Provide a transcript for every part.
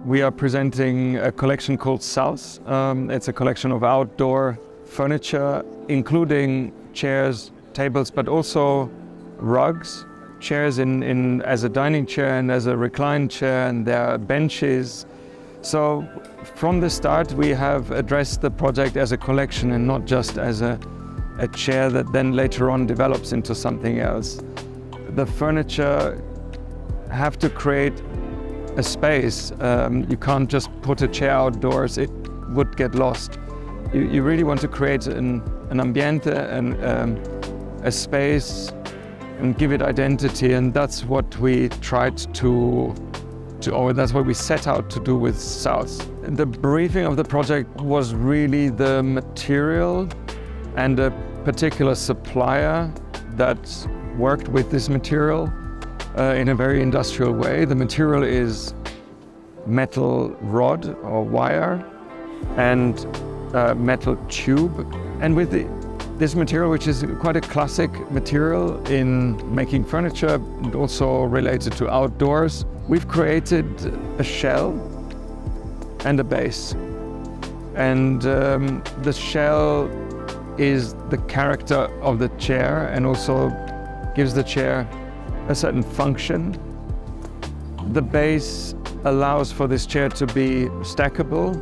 We are presenting a collection called Salone. It's a collection of outdoor furniture, including chairs, tables, but also rugs. Chairs as a dining chair and as a recline chair, and there are benches. So from the start, we have addressed the project as a collection and not just as a chair that then later on develops into something else. The furniture have to create a space. You can't just put a chair outdoors, it would get lost. You really want to create an ambiente and a space and give it identity, and that's what we tried or that's what we set out to do with Salone. The briefing of the project was really the material and a particular supplier that worked with this material in a very industrial way. The material is metal rod or wire and metal tube. And with this material, which is quite a classic material in making furniture and also related to outdoors, we've created a shell and a base. And the shell is the character of the chair and also gives the chair a certain function. The base allows for this chair to be stackable,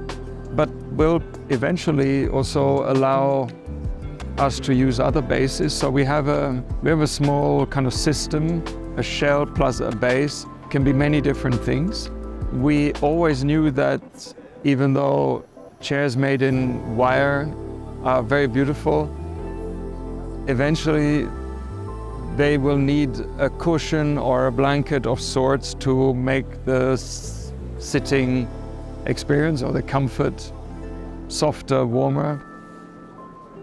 but will eventually also allow us to use other bases. So we have a small kind of system, a shell plus a base, can be many different things. We always knew that even though chairs made in wire are very beautiful, eventually they will need a cushion or a blanket of sorts to make the sitting experience or the comfort softer, warmer.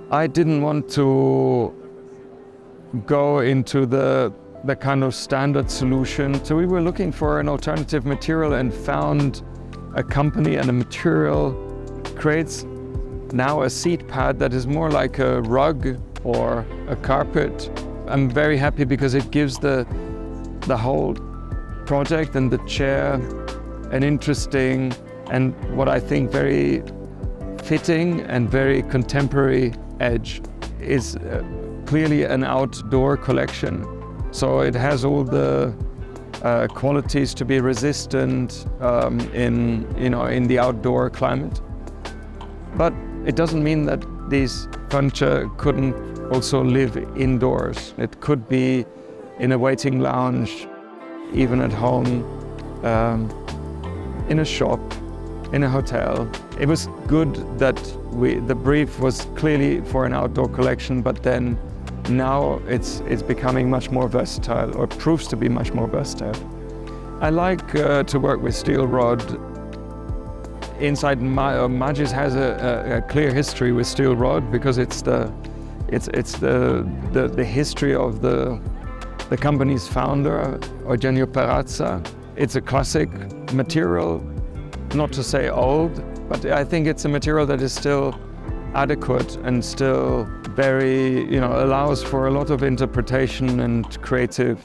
I didn't want to go into the kind of standard solution, so we were looking for an alternative material and found a company and a material creates now a seat pad that is more like a rug or a carpet. I'm very happy because it gives the whole project and the chair an interesting and what I think very fitting and very contemporary edge. Is clearly an outdoor collection. So it has all the qualities to be resistant in the outdoor climate. But it doesn't mean that these furniture couldn't also live indoors. It could be in a waiting lounge, even at home, in a shop, in a hotel. It was good that the brief was clearly for an outdoor collection, but then now it's becoming much more versatile, or proves to be much more versatile. I like to work with steel rod. Inside Magis has a clear history with steel rod because it's the history of the company's founder, Eugenio Perazza. It's a classic material, not to say old, but I think it's a material that is still adequate and still very, allows for a lot of interpretation and creative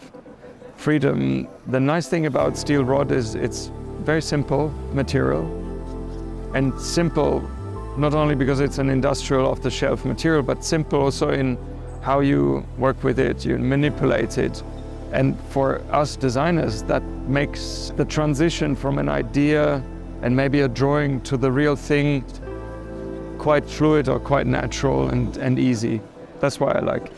freedom. The nice thing about steel rod is it's very simple material, and simple not only because it's an industrial off-the-shelf material, but simple also in how you work with it, you manipulate it. And for us designers, that makes the transition from an idea and maybe a drawing to the real thing quite fluid or quite natural and easy. That's why I like it.